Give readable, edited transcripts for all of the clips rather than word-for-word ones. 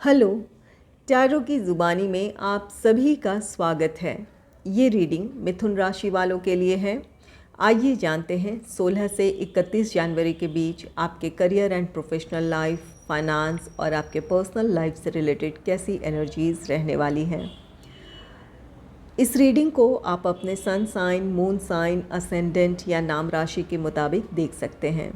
Hello, tarot की ज़ुबानी में आप सभी का स्वागत है। ये रीडिंग मिथुन राशि वालों के लिए है। आइए जानते हैं 16 से 31 जनवरी के बीच आपके career and professional life, finance और आपके पर्सनल लाइफ से रिलेटेड कैसी एनर्जीज़ रहने वाली हैं। इस रीडिंग को आप अपने sun sign, moon sign, ascendant या नाम राशि के मुताबिक देख सकते हैं।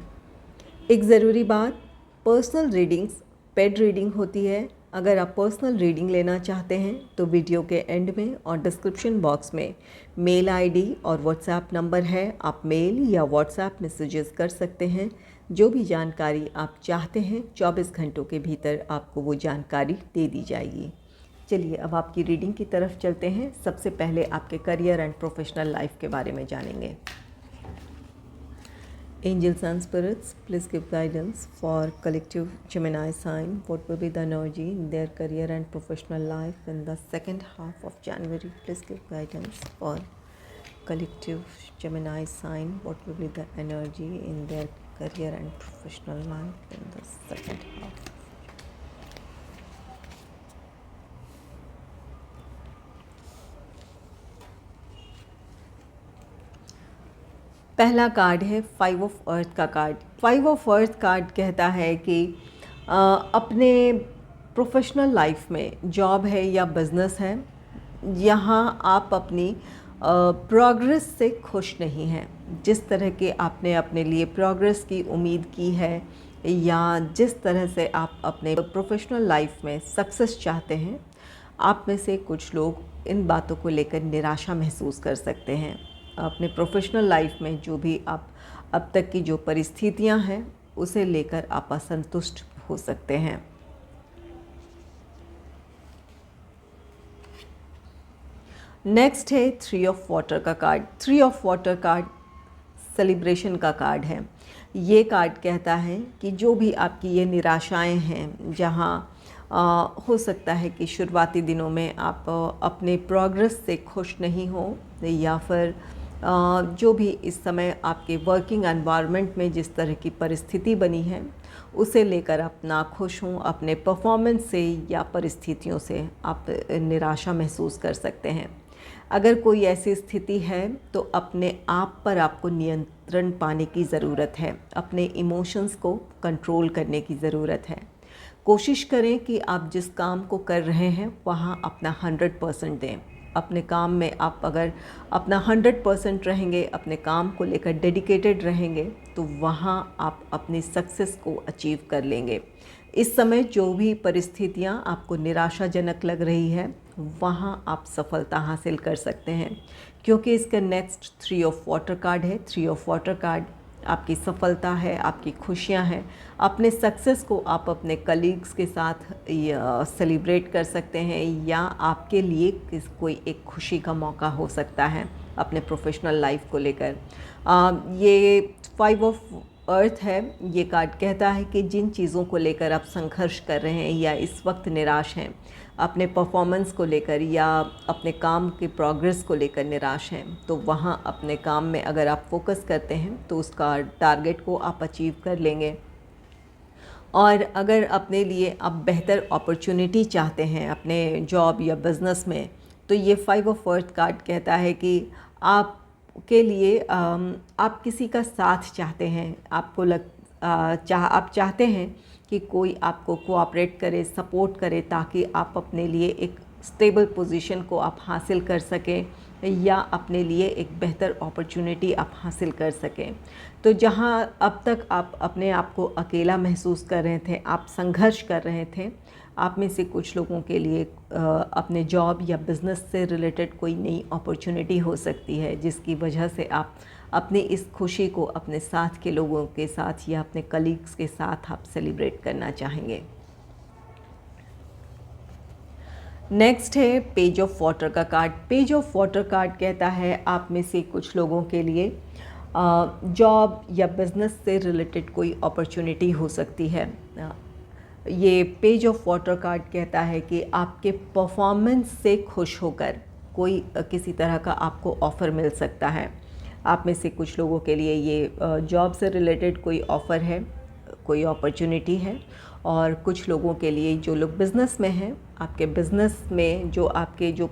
एक ज़रूरी बात, पर्सनल रीडिंग्स पेड रीडिंग होती है। अगर आप पर्सनल रीडिंग लेना चाहते हैं तो वीडियो के एंड में और डिस्क्रिप्शन बॉक्स में मेल आईडी और व्हाट्सएप नंबर है। आप मेल या व्हाट्सएप मैसेजेस कर सकते हैं। जो भी जानकारी आप चाहते हैं 24 घंटों के भीतर आपको वो जानकारी दे दी जाएगी। चलिए अब आपकी रीडिंग की तरफ चलते हैं। सबसे पहले आपके करियर एंड प्रोफेशनल लाइफ के बारे में जानेंगे। Angels and spirits, please give guidance for collective Gemini sign. What will be the energy in their career and professional life in the second half of January? Please give guidance for collective Gemini sign. What will be the energy in their career and professional life in the second half? पहला card है 5 of earth का card. 5 of earth card कहता है कि अपने professional life में, job है या बिज़नेस है, यहाँ आप अपनी प्रोग्रेस से खुश नहीं हैं। जिस तरह के आपने अपने लिए प्रोग्रेस की उम्मीद की है या जिस तरह से आप अपने प्रोफेशनल लाइफ में सक्सेस चाहते हैं, आप में से कुछ लोग इन बातों को लेकर निराशा महसूस कर सकते हैं। अपने प्रोफेशनल लाइफ में जो भी आप अब तक की जो परिस्थितियां हैं उसे लेकर आप असंतुष्ट हो सकते हैं। नेक्स्ट है 3 ऑफ वाटर का card. 3 of water card celebration का कार्ड है। ये कार्ड कहता है कि जो भी आपकी ये निराशाएं हैं, जहाँ हो सकता है कि शुरुआती दिनों में आप अपने प्रोग्रेस से खुश नहीं हो या फिर जो भी इस समय आपके वर्किंग एनवायरनमेंट में जिस तरह की परिस्थिति बनी है उसे लेकर आप नाखुश हों। अपने परफॉर्मेंस से या परिस्थितियों से आप निराशा महसूस कर सकते हैं। अगर कोई ऐसी स्थिति है तो अपने आप पर आपको नियंत्रण पाने की ज़रूरत है। अपने इमोशंस को कंट्रोल करने की ज़रूरत है। कोशिश करें कि आप जिस काम को कर रहे हैं वहाँ अपना 100% दें। अपने काम में आप अगर अपना 100% रहेंगे, अपने काम को लेकर डेडिकेटेड रहेंगे, तो वहाँ आप अपनी सक्सेस को अचीव कर लेंगे। इस समय जो भी परिस्थितियाँ आपको निराशाजनक लग रही है वहाँ आप सफलता हासिल कर सकते हैं, क्योंकि इसका नेक्स्ट 3 ऑफ वाटर कार्ड है। 3 ऑफ वाटर कार्ड आपकी सफलता है, आपकी खुशियां हैं। अपने सक्सेस को आप अपने कलीग्स के साथ सेलिब्रेट कर सकते हैं या आपके लिए कोई एक खुशी का मौका हो सकता है अपने प्रोफेशनल लाइफ को लेकर। ये 5 ऑफ अर्थ है। ये कार्ड कहता है कि जिन चीज़ों को लेकर आप संघर्ष कर रहे हैं या इस वक्त निराश हैं, अपने परफॉर्मेंस को लेकर या अपने काम की प्रोग्रेस को लेकर निराश हैं, तो वहाँ अपने काम में अगर आप फोकस करते हैं तो उसका टारगेट को आप अचीव कर लेंगे। और अगर अपने लिए आप बेहतर अपॉर्चुनिटी चाहते हैं अपने जॉब या बिज़नेस में, तो ये 5 ऑफ अर्थ कार्ड कहता है कि आप के लिए आप किसी का साथ चाहते हैं। आप चाहते हैं कि कोई आपको कोऑपरेट करे, सपोर्ट करे, ताकि आप अपने लिए एक स्टेबल पोजीशन को आप हासिल कर सकें या अपने लिए एक बेहतर अपॉर्चुनिटी आप हासिल कर सकें। तो जहां अब तक आप अपने आप को अकेला महसूस कर रहे थे, आप संघर्ष कर रहे थे, आप में से कुछ लोगों के लिए अपने जॉब या बिज़नेस से रिलेटेड कोई नई अपॉर्चुनिटी हो सकती है, जिसकी वजह से आप अपनी इस खुशी को अपने साथ के लोगों के साथ या अपने कलीग्स के साथ आप सेलिब्रेट करना चाहेंगे। नेक्स्ट है पेज ऑफ वाटर का card. Page of water card कहता है आप में से कुछ लोगों के लिए जॉब या बिज़नेस से रिलेटेड कोई अपॉर्चुनिटी हो सकती है। ये पेज ऑफ वाटर कार्ड कहता है कि आपके परफॉर्मेंस से खुश होकर कोई किसी तरह का आपको ऑफ़र मिल सकता है। आप में से कुछ लोगों के लिए ये जॉब से रिलेटेड कोई ऑफ़र है, कोई अपॉर्चुनिटी है। और कुछ लोगों के लिए जो लोग बिज़नेस में हैं, आपके बिज़नेस में जो आपके जो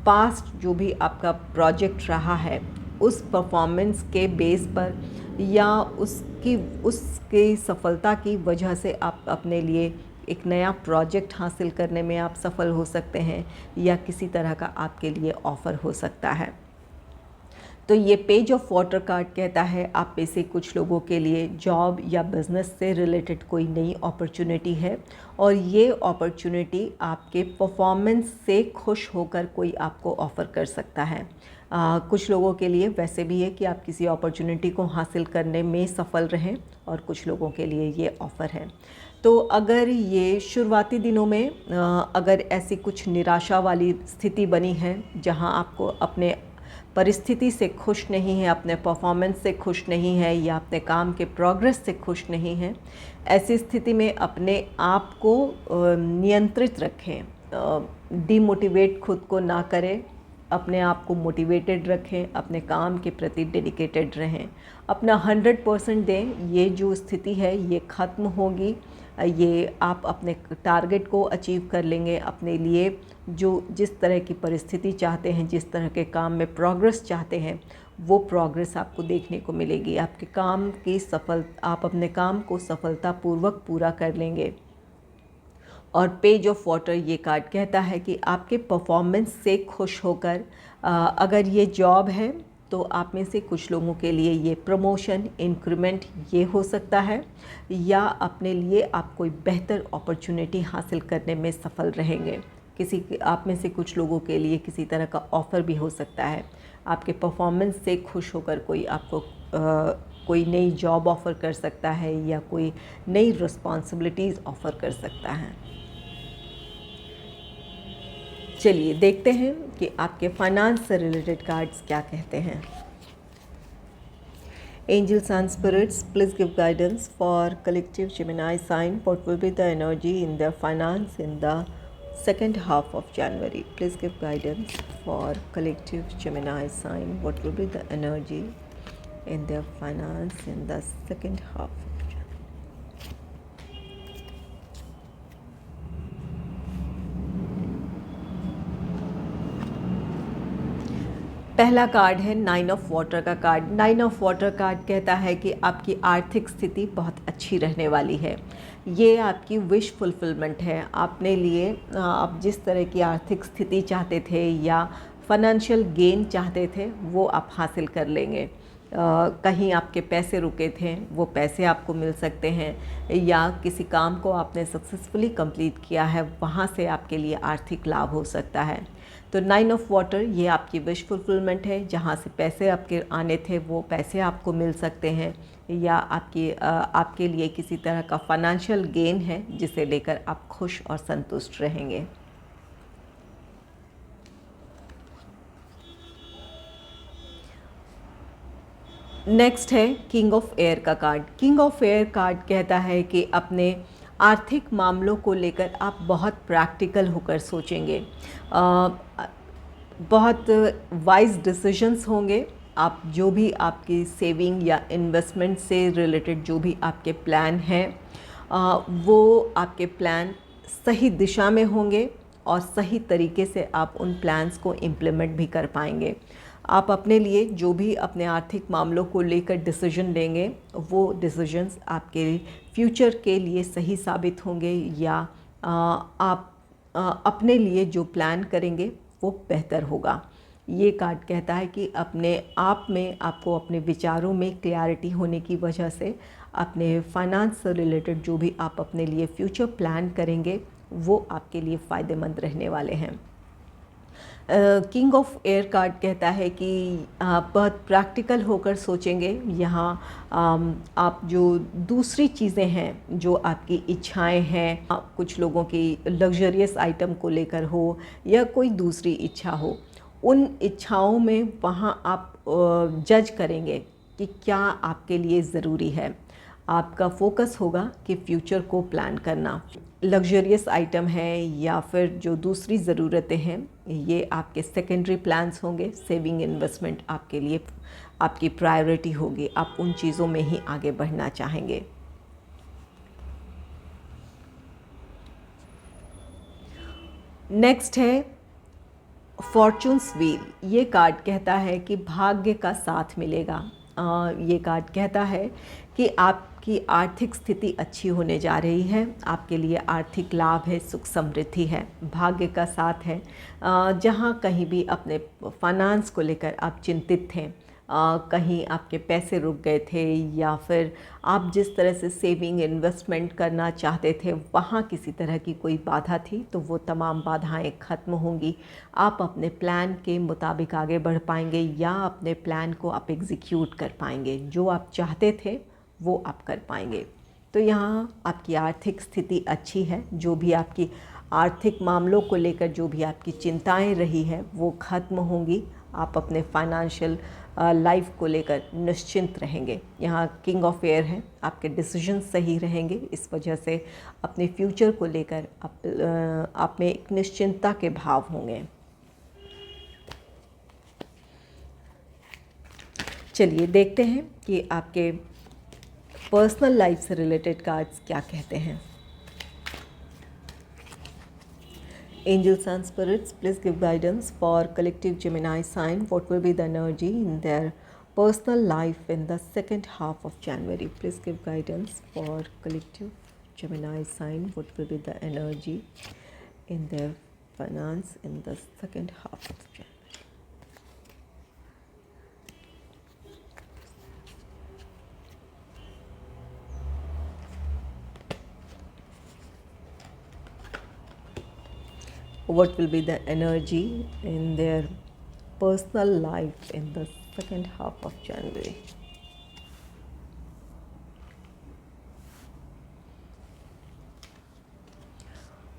पास्ट जो भी आपका प्रोजेक्ट रहा है उस परफॉर्मेंस के बेस पर या उसकी सफलता की वजह से आप अपने लिए एक नया प्रोजेक्ट हासिल करने में आप सफल हो सकते हैं या किसी तरह का आपके लिए ऑफ़र हो सकता है। तो ये पेज ऑफ वाटर कार्ड कहता है आप में से कुछ लोगों के लिए जॉब या बिज़नेस से रिलेटेड कोई नई अपॉर्चुनिटी है और ये अपॉर्चुनिटी आपके परफॉर्मेंस से खुश होकर कोई आपको ऑफ़र कर सकता है। कुछ लोगों के लिए वैसे भी है कि आप किसी अपॉर्चुनिटी को हासिल करने में सफल रहें और कुछ लोगों के लिए ये ऑफ़र है। तो अगर ये शुरुआती दिनों में अगर ऐसी कुछ निराशा वाली स्थिति बनी है जहां आपको अपने परिस्थिति से खुश नहीं है, अपने परफॉर्मेंस से खुश नहीं है या अपने काम के प्रोग्रेस से खुश नहीं है, ऐसी स्थिति में अपने आप को नियंत्रित रखें, डीमोटिवेट खुद को ना करें, अपने आप को मोटिवेटेड रखें, अपने काम के प्रति डेडिकेटेड रहें, अपना 100% दें। ये जो स्थिति है ये ख़त्म होगी, ये आप अपने टारगेट को अचीव कर लेंगे। अपने लिए जो जिस तरह की परिस्थिति चाहते हैं, जिस तरह के काम में प्रोग्रेस चाहते हैं, वो प्रोग्रेस आपको देखने को मिलेगी। आपके काम की आप अपने काम को सफलतापूर्वक पूरा कर लेंगे। और पेज ऑफ वाटर ये कार्ड कहता है कि आपके परफॉर्मेंस से खुश होकर अगर ये जॉब है तो आप में से कुछ लोगों के लिए ये प्रमोशन, इंक्रीमेंट ये हो सकता है या अपने लिए आप कोई बेहतर अपॉर्चुनिटी हासिल करने में सफल रहेंगे। आप में से कुछ लोगों के लिए किसी तरह का ऑफ़र भी हो सकता है। आपके परफॉर्मेंस से खुश होकर कोई आपको कोई नई जॉब ऑफ़र कर सकता है या कोई नई रिस्पॉन्सिबिलिटीज़ ऑफ़र कर सकता है। चलिए देखते हैं कि आपके फाइनेंस से रिलेटेड कार्ड्स क्या कहते हैं। Angels and spirits, please give guidance for collective Gemini sign. What will be the energy in their finance in the second half of January? Please give guidance for collective Gemini sign. What will be the energy in their finance in the second half of January? पहला card है 9 of water का card. 9 of water card कहता है कि आपकी आर्थिक स्थिति बहुत अच्छी रहने वाली है। ये आपकी विश फुलफिलमेंट है। आपने लिए आप जिस तरह की आर्थिक स्थिति चाहते थे या फाइनेंशियल गेन चाहते थे वो आप हासिल कर लेंगे। कहीं आपके पैसे रुके थे वो पैसे आपको मिल सकते हैं या किसी काम को आपने सक्सेसफुली कंप्लीट किया है, वहाँ से आपके लिए आर्थिक लाभ हो सकता है। तो 9 ऑफ वाटर ये आपकी विश फुलफिलमेंट है। जहाँ से पैसे आपके आने थे वो पैसे आपको मिल सकते हैं या आपके लिए किसी तरह का फाइनेंशियल गेन है जिसे लेकर आप खुश और संतुष्ट रहेंगे। नेक्स्ट है किंग ऑफ एयर का card. King of air card कहता है कि अपने आर्थिक मामलों को लेकर आप बहुत प्रैक्टिकल होकर सोचेंगे, बहुत वाइज डिसीजंस होंगे। आप जो भी आपकी सेविंग या इन्वेस्टमेंट से रिलेटेड जो भी आपके प्लान हैं वो आपके प्लान सही दिशा में होंगे और सही तरीके से आप उन प्लान्स को इम्प्लीमेंट भी कर पाएंगे। आप अपने लिए जो भी अपने आर्थिक मामलों को लेकर डिसीजन लेंगे वो डिसीजंस आपके फ्यूचर के लिए सही साबित होंगे या आप अपने लिए जो प्लान करेंगे वो बेहतर होगा। ये कार्ड कहता है कि अपने आप में आपको अपने विचारों में क्लैरिटी होने की वजह से अपने फाइनेंस से रिलेटेड जो भी आप अपने लिए फ्यूचर प्लान करेंगे वो आपके लिए फ़ायदेमंद रहने वाले हैं। किंग ऑफ एयर कार्ड कहता है कि आप बहुत प्रैक्टिकल होकर सोचेंगे। यहाँ आप जो दूसरी चीज़ें हैं जो आपकी इच्छाएं हैं, कुछ लोगों की लग्जरियस आइटम को लेकर हो या कोई दूसरी इच्छा हो, उन इच्छाओं में वहाँ आप जज करेंगे कि क्या आपके लिए ज़रूरी है। आपका फोकस होगा कि फ्यूचर को प्लान करना। लग्जरियस आइटम है या फिर जो दूसरी ज़रूरतें हैं ये आपके सेकेंडरी प्लान्स होंगे। सेविंग, इन्वेस्टमेंट आपके लिए आपकी प्रायोरिटी होगी। आप उन चीज़ों में ही आगे बढ़ना चाहेंगे। नेक्स्ट है फॉर्चून्स व्हील। ये कार्ड कहता है कि भाग्य का साथ मिलेगा। ये कार्ड कहता है कि आपकी आर्थिक स्थिति अच्छी होने जा रही है, आपके लिए आर्थिक लाभ है, सुख समृद्धि है, भाग्य का साथ है। जहाँ कहीं भी अपने फाइनेंस को लेकर आप चिंतित थे, कहीं आपके पैसे रुक गए थे, या फिर आप जिस तरह से सेविंग इन्वेस्टमेंट करना चाहते थे वहाँ किसी तरह की कोई बाधा थी, तो वो तमाम बाधाएं ख़त्म होंगी। आप अपने प्लान के मुताबिक आगे बढ़ पाएंगे, या अपने प्लान को आप एग्जीक्यूट कर पाएंगे। जो आप चाहते थे वो आप कर पाएंगे। तो यहाँ आपकी आर्थिक स्थिति अच्छी है। जो भी आपकी आर्थिक मामलों को लेकर जो भी आपकी चिंताएं रही है वो ख़त्म होंगी। आप अपने फाइनेंशियल लाइफ को लेकर निश्चिंत रहेंगे। यहाँ किंग ऑफ एयर है, आपके डिसीजन सही रहेंगे। इस वजह से अपने फ्यूचर को लेकर आप में एक निश्चिंतता के भाव होंगे। चलिए देखते हैं कि आपके पर्सनल लाइफ से रिलेटेड कार्ड्स क्या कहते हैं। Angels and spirits, please give guidance for collective Gemini sign. What will be the energy in their personal life in the second half of January? Please give guidance for collective Gemini sign. What will be the energy in their finance in the second half of January? What will be the energy in their personal life in the second half of January?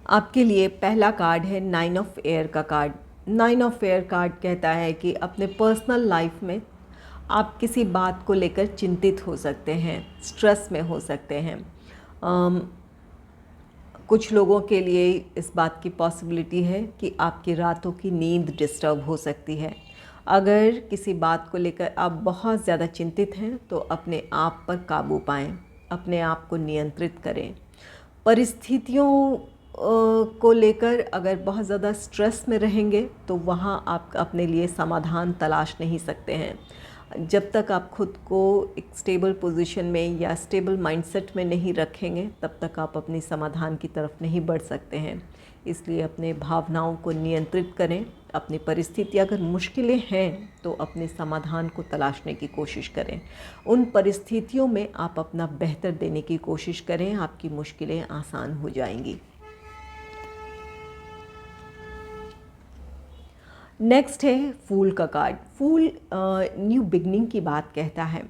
आपके लिए पहला card है nine of air का card. Nine of air card कहता है कि अपने personal life में आप किसी बात को लेकर चिंतित हो सकते हैं, स्ट्रेस में हो सकते हैं। कुछ लोगों के लिए इस बात की पॉसिबिलिटी है कि आपकी रातों की नींद डिस्टर्ब हो सकती है। अगर किसी बात को लेकर आप बहुत ज़्यादा चिंतित हैं तो अपने आप पर काबू पाएं, अपने आप को नियंत्रित करें। परिस्थितियों को लेकर अगर बहुत ज़्यादा स्ट्रेस में रहेंगे तो वहाँ आप अपने लिए समाधान तलाश नहीं सकते हैं। जब तक आप खुद को एक स्टेबल पोजीशन में या स्टेबल माइंडसेट में नहीं रखेंगे तब तक आप अपनी समाधान की तरफ नहीं बढ़ सकते हैं। इसलिए अपने भावनाओं को नियंत्रित करें। अपनी परिस्थिति अगर मुश्किलें हैं तो अपने समाधान को तलाशने की कोशिश करें। उन परिस्थितियों में आप अपना बेहतर देने की कोशिश करें, आपकी मुश्किलें आसान हो जाएंगी। नेक्स्ट है फूल का कार्ड। फूल न्यू बिगनिंग की बात कहता है।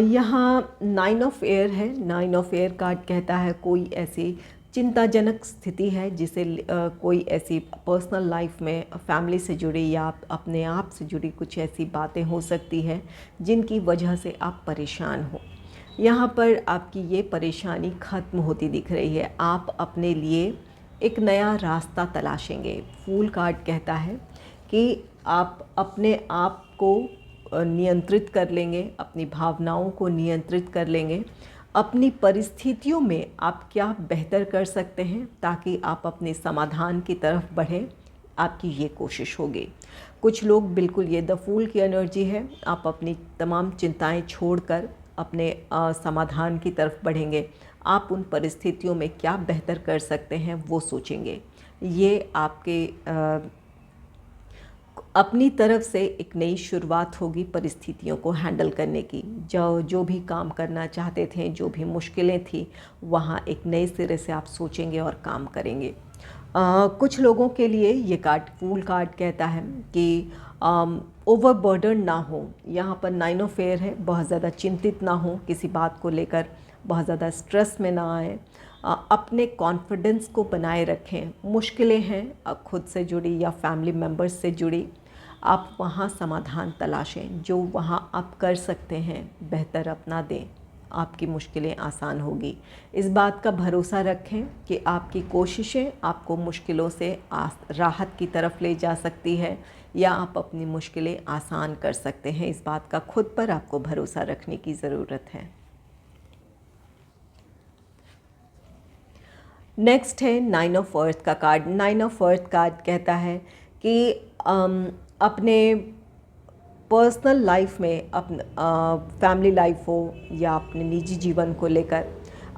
यहाँ नाइन ऑफ एयर है। नाइन ऑफ एयर कार्ड कहता है कोई ऐसी चिंताजनक स्थिति है जिसे कोई ऐसी पर्सनल लाइफ में फैमिली से जुड़ी या अपने आप से जुड़ी कुछ ऐसी बातें हो सकती है जिनकी वजह से आप परेशान हो। यहाँ पर आपकी ये परेशानी ख़त्म होती दिख रही है। आप अपने लिए एक नया रास्ता तलाशेंगे। फूल कार्ड कहता है कि आप अपने आप को नियंत्रित कर लेंगे, अपनी भावनाओं को नियंत्रित कर लेंगे। अपनी परिस्थितियों में आप क्या बेहतर कर सकते हैं ताकि आप अपने समाधान की तरफ बढ़ें, आपकी ये कोशिश होगी। कुछ लोग बिल्कुल ये द फूल की एनर्जी है, आप अपनी तमाम चिंताएं छोड़कर अपने समाधान की तरफ बढ़ेंगे। आप उन परिस्थितियों में क्या बेहतर कर सकते हैं वो सोचेंगे। ये आपके अपनी तरफ से एक नई शुरुआत होगी परिस्थितियों को हैंडल करने की। जो भी काम करना चाहते थे, जो भी मुश्किलें थी, वहाँ एक नए सिरे से आप सोचेंगे और काम करेंगे। कुछ लोगों के लिए ये कार्ड फूल कार्ड कहता है कि ओवरबर्डन ना हो। यहाँ पर नाइन ऑफ एयर है, बहुत ज़्यादा चिंतित ना हो, किसी बात को लेकर बहुत ज़्यादा स्ट्रेस में ना आए। अपने कॉन्फिडेंस को बनाए रखें। मुश्किलें हैं खुद से जुड़ी या फैमिली मेम्बर्स से जुड़ी, आप वहाँ समाधान तलाशें। जो वहाँ आप कर सकते हैं बेहतर अपना दें, आपकी मुश्किलें आसान होगी। इस बात का भरोसा रखें कि आपकी कोशिशें आपको मुश्किलों से राहत की तरफ ले जा सकती है या आप अपनी मुश्किलें आसान कर सकते हैं। इस बात का खुद पर आपको भरोसा रखने की ज़रूरत है। नेक्स्ट है 9 ऑफ अर्थ का कार्ड। 9 ऑफ अर्थ कार्ड कहता है कि अपने पर्सनल लाइफ में, फैमिली लाइफ हो या अपने निजी जीवन को लेकर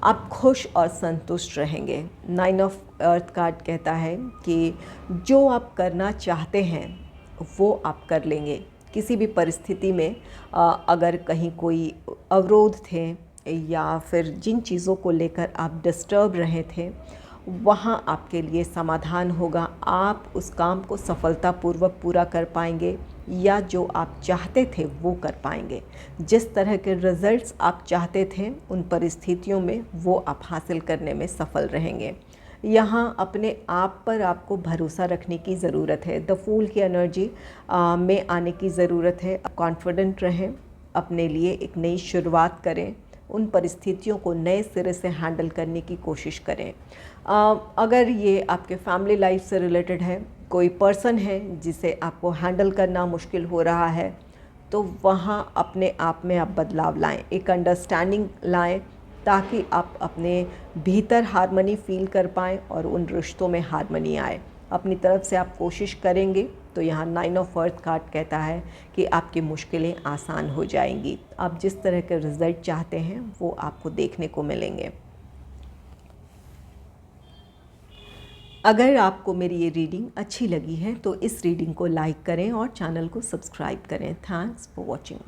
आप खुश और संतुष्ट रहेंगे। 9 ऑफ अर्थ कार्ड कहता है कि जो आप करना चाहते हैं वो आप कर लेंगे। किसी भी परिस्थिति में अगर कहीं कोई अवरोध थे या फिर जिन चीज़ों को लेकर आप डिस्टर्ब रहे थे, वहाँ आपके लिए समाधान होगा। आप उस काम को सफलतापूर्वक पूरा कर पाएंगे या जो आप चाहते थे वो कर पाएंगे। जिस तरह के रिज़ल्ट्स आप चाहते थे उन परिस्थितियों में वो आप हासिल करने में सफल रहेंगे। यहाँ अपने आप पर आपको भरोसा रखने की ज़रूरत है। द फूल की एनर्जी में आने की ज़रूरत है। कॉन्फिडेंट रहें, अपने लिए एक नई शुरुआत करें, उन परिस्थितियों को नए सिरे से हैंडल करने की कोशिश करें। अगर ये आपके फैमिली लाइफ से रिलेटेड है, कोई पर्सन है जिसे आपको हैंडल करना मुश्किल हो रहा है, तो वहाँ अपने आप में आप बदलाव लाएं, एक अंडरस्टैंडिंग लाएं, ताकि आप अपने भीतर हार्मनी फील कर पाएँ और उन रिश्तों में हार्मनी आए। अपनी तरफ से आप कोशिश करेंगे तो यहाँ 9 ऑफ अर्थ कार्ड कहता है कि आपकी मुश्किलें आसान हो जाएंगी। आप जिस तरह के रिज़ल्ट चाहते हैं वो आपको देखने को मिलेंगे। अगर आपको मेरी ये रीडिंग अच्छी लगी है तो इस रीडिंग को लाइक करें और चैनल को सब्सक्राइब करें। Thanks for watching.